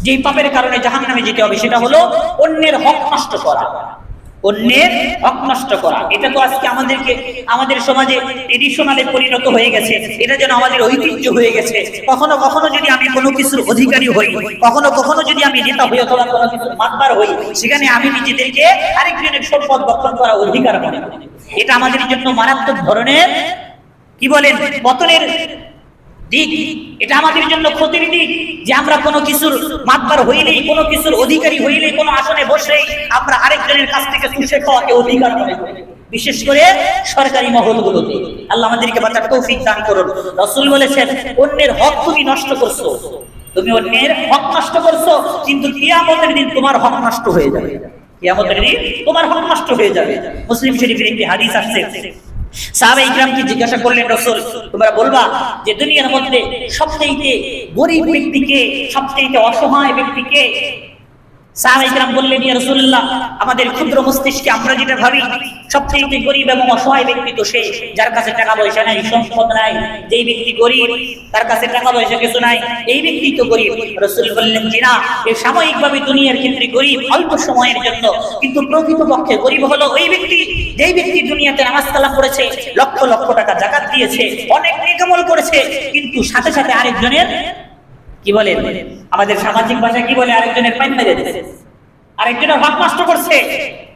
যেই পাপের কারণে জাহান্নামে যেতে হবে সেটা হলো অন্যের হক নষ্ট করা। অন্যের হক নষ্ট করা, এটা তো আজকে আমাদের সমাজে ট্রেডিশনালে পরিণত হয়ে গেছে। এটা যেন আমাদের ঐতিহ্য হয়ে গেছে। কখনো কখনো যদি আমি কোনো কিছুর অধিকারী হই, কখনো কখনো যদি আমি নেতা হই অথবা কোনো কিছুর মাতবার হই, সেখানে আমি নিজেদেরকে আরেকজনের সম্পদ ভক্ষণ করার অধিকার মনে করি। এটা আমাদের জন্য মারাত্মক ধরনের কি বলেন পতনের দিক। এটা আমাদের জন্য ক্ষতির দিক যে আমরা কোনো কিছুর মাতবার হইলেই, কোনো কিছুর অধিকারী হইলেই, কোনো আসনে বসলেই আমরা আরেকজনের কাছ থেকে চুষে খাওয়াকে অধিকার মনে করি, বিশেষ করে সরকারি মহলগুলোতে। আল্লাহ আমাদেরকে বাঁচার তৌফিক দান করুন। রাসূল বলেছেন, অন্যের হক তুমি নষ্ট করছো, তুমি অন্যের হক নষ্ট করছো, কিন্তু কিয়ামতের দিন তোমার হক নষ্ট হয়ে যাবে। কিয়ামতের দিন তোমার হক নষ্ট হয়ে যাবে। মুসলিম শরীফের একটি হাদিস আসছে, সাহাবা ইকরামকে জিজ্ঞাসা করলেন, রাসূল তোমরা বলবা যে দুনিয়ার মধ্যে সবচেয়ে গরীব ব্যক্তিকে, সবচেয়ে অসহায় ব্যক্তিকে? সাহাবা ইকরাম বললেন, ইয়া রাসূলুল্লাহ, আমাদের ক্ষুদ্র মস্তিষ্কে আমরা যেটা ভাবি সবচেয়ে গরীব এবং অসহায় ব্যক্তি তো সে যার কাছে টাকা পয়সা নাই, সম্পদ নাই। যেই ব্যক্তি গরীব, তার কাছে টাকা পয়সা কিছু নাই, এই ব্যক্তি তো গরীব। রাসূল বললেন, জি না, এই সাময়িকভাবে দুনিয়ার ক্ষেত্রে গরীব, অল্প সময়ের জন্য, কিন্তু প্রকৃতপক্ষে গরীব হলো ওই ব্যক্তি যেই ব্যক্তি দুনিয়াতে নামাজ কালাম করেছে, লক্ষ লক্ষ টাকা যাকাত দিয়েছে, অনেক নেক আমল করেছে, কিন্তু সাথে সাথে আরেকজনের কি বলে, আমাদের সামাজিক ভাষায় কি বলে, আরেকজনের পাইপ মেরে দিয়েছে, আরেকজনের হক নষ্ট করছে।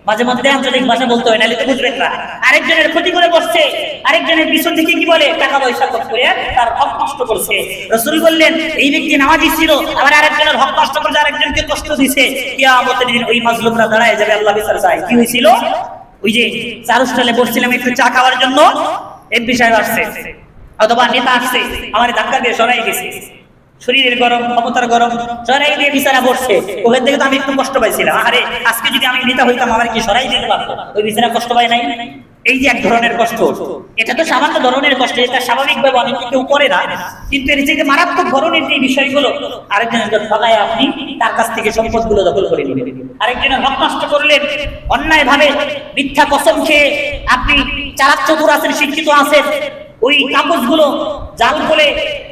মাঝে মধ্যে আঞ্চলিক ভাষা বলতে হয়, নাহলে তো বুঝবেন না। আরেকজনের ক্ষতি করে বসছে, আরেকজনের পিছন থেকে কি বলে, টাকা পয়সা খরচ করে তার হক নষ্ট করছে। রাসূল বললেন, এই ব্যক্তি নামাজি ছিল, আবার আরেকজনের হক নষ্ট করে আরেকজনকে কষ্ট দিয়েছে, কিয়ামতের দিন ওই মাজলুমরা দাঁড়ায় যাবে, আল্লাহ বিচার চায়। কি হয়েছিল? ওই যে চার স্টলে বসছিলাম একটু চা খাওয়ার জন্য, এমপি সাহেব আসছে অথবা নেতা আসছে, আমার ধাক্কা দিয়ে সরাই গেছে, শরীরের গরম, ক্ষমতার গরম, সরাই দিয়ে বিছানা বসছে। ওখান থেকে তো আমি একটু কষ্ট পাইছিলাম। আরে আজকে যদি আমি নেতা হইতাম, আমার কি সরাই দিতে পারতো? ওই বিছানা কষ্ট পাই নাই? এই যে এক ধরনের কষ্ট, এটা তো সামান্য ধরনের কষ্ট, এটা স্বাভাবিকভাবে অনেক কেউ করে না, কিন্তু এর যে মারাত্মক ধরনের যে বিষয়গুলো, আরেকজনের ঠকায় আপনি তার কাছ থেকে সম্পদগুলো দখল করে নেবেন, আরেকজনের হক নষ্ট করলেন, অন্যায় ভাবে মিথ্যা কসম খেয়ে আপনি চালাক চতুর আছেন, শিক্ষিত আছেন, ওই কাগজগুলো জাল করে,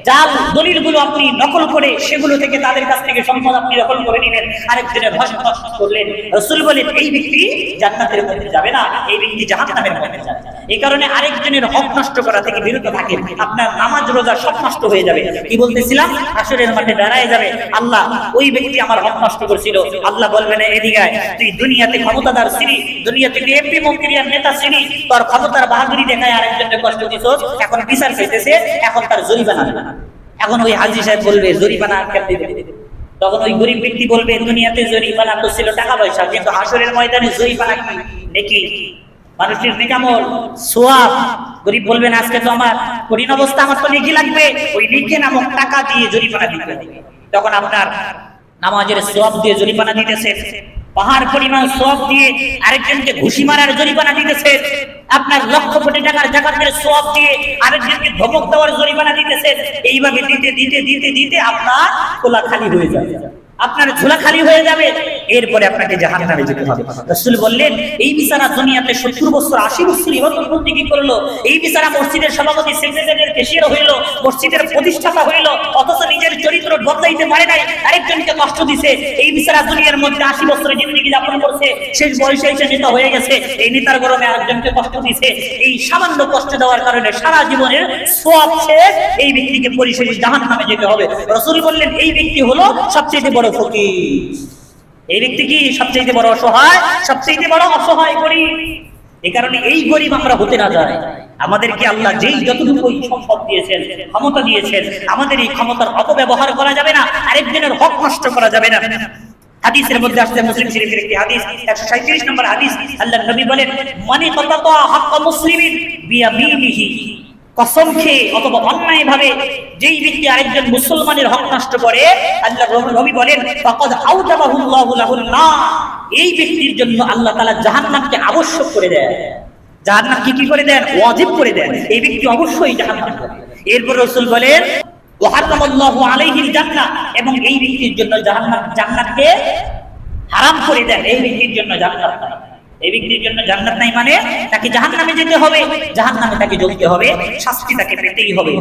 জাল দলিলগুলো আপনি নকল করে সেগুলো থেকে তাদের কাছ থেকে সম্পদ আপনি দখল করে নিলেন, আরেকজনের হক নষ্ট করলেন। রাসূল বলেন, এই ব্যক্তি জান্নাতের মধ্যে যাবে না, এই ব্যক্তি জাহান্নামের মধ্যে যাবে। এই কারণে আরেকজনের হক নষ্ট করা থেকে বিরত থাকেন, আপনার নামাজ রোজা সব নষ্ট হয়ে যাবে। কি বলতেছিলাম? হাসরের মাঠে দাঁড়ায় যাবে, আল্লাহ ওই ব্যক্তি আমার হক নষ্ট করছিল, আল্লাহ বলবেন, এদিকে আয়, তুই দুনিয়াতে ক্ষমতাদার ছিলি, দুনিয়াতে এমপি মন্ত্রী আর নেতা ছিলি, তোর ক্ষমতার বাহাদুরি দেখায় আরেকজনকে কষ্ট দিছস, এখন বিচার চাইতেছে, এখন তার জরিমানা। এখন ওই হাজী সাহেব বলবে জরিমানা কেন দিবে? তখন ওই গরিব ব্যক্তি বলবে, দুনিয়াতে জরিমানা তো ছিল টাকা পয়সা, কিন্তু হাসরের ময়দানে জরিমানা কি? নেকি, মানুষের নেকামল, সোয়াব। গরিব বলবেন, আজকে তো আমার কঠিন অবস্থা, আমার তো নেকি লাগবে, ওই নেকি নামক টাকা দিয়ে জরিমানা দিতে হবে। তখন আপনার নামাজের সোয়াব দিয়ে জরিমানা দিতেছে, পাহাড় পরিমাণ সোয়াব দিয়ে আরেকজনকে ঘুষি মারার জরিমানা দিতেছে, আপনার লক্ষ কোটি টাকার জাকাতের সোয়াব দিয়ে আরেকজনকে ধমক দেওয়ার জরিমানা দিতেছে। এইভাবে দিতে দিতে দিতে দিতে আপনার কোলা খালি হয়ে যাবে, আপনার ঝোলা খালি হয়ে যাবে, এরপরে আপনাকে জাহান্নামে যেতে হবে। রাসূল বললেন, এই বিচারা দুনিয়াতে 70 বছর 80 বছর ইবাদত বন্দেগী করলো, এই বিচারা মসজিদের সভাপতি, সেক্রেটারির ক্যাশিয়ার হইলো, মসজিদের প্রতিষ্ঠাতা হইলো, অথচ নিজের চরিত্র বদলাইতে পারে নাই, আরেকজনকে কষ্ট দিছে। এই বিচারা দুনিয়ার মধ্যে 80 বছরের জিন্দেগি যাপন করছে, শেষ বয়সে এসে নেতা হয়ে গেছে, এই নেতার গরমে আরেকজনকে কষ্ট দিছে, এই সামান্য কষ্ট দেওয়ার কারণে সারা জীবনের সওয়াব শেষ, এই ব্যক্তিকে পরিশেষে জাহান্নামে যেতে হবে। রাসূল বললেন, এই ব্যক্তি হলো সবচেয়ে বড় ফকির, এই ব্যক্তি কি সবচেয়ে বড় অসহায়, সবচেয়ে বড় অসহায় গরিব। এই কারণে এই গরিব আমরা হতে না যাই। আমাদেরকে আল্লাহ যেই যতটুকু সম্পদ দিয়েছেন, ক্ষমতা দিয়েছেন, আমাদের এই ক্ষমতার অপব্যবহার করা যাবে না, আরেকজনের হক নষ্ট করা যাবে না। হাদিসের মধ্যে আসছে, মুসলিম শরীফের একটি হাদিস, 137 নম্বর হাদিস, আল্লাহর নবী বলেন, মানি কাতাতা হাক্কা মুসলিমিন বিয়ামিনিহি, কসম খেয়ে অথবা অন্যায় ভাবে যেই ব্যক্তি আরেকজন মুসলমানের হক নষ্ট করে, আল্লাহর নবী বলেন, ফাকাদ আওজাবাহুল্লাহু লাহুন নার, এই ব্যক্তির জন্য আল্লাহ তাআলা জাহান্নামকে আবশ্যক করে দেন। জাহান্নামকে কি করে দেন? ওয়াজিব করে দেন, এই ব্যক্তি অবশ্যই জাহান্নামে যাবে। এরপর রাসূল বলেন, ওয়া হারামাল্লাহু আলাইহিল জান্নাহ, এবং এই ব্যক্তির জন্য জান্নাতকে হারাম করে দেন, এই ব্যক্তির জন্য জান্নাত নাই। এই ব্যক্তির জন্য জান্নাত নাই মানে তাকে জাহান্নামে যেতে হবে, জাহান্নামে তাকে জ্বলতে হবে, শাস্তি তাকে পেতেই হবে।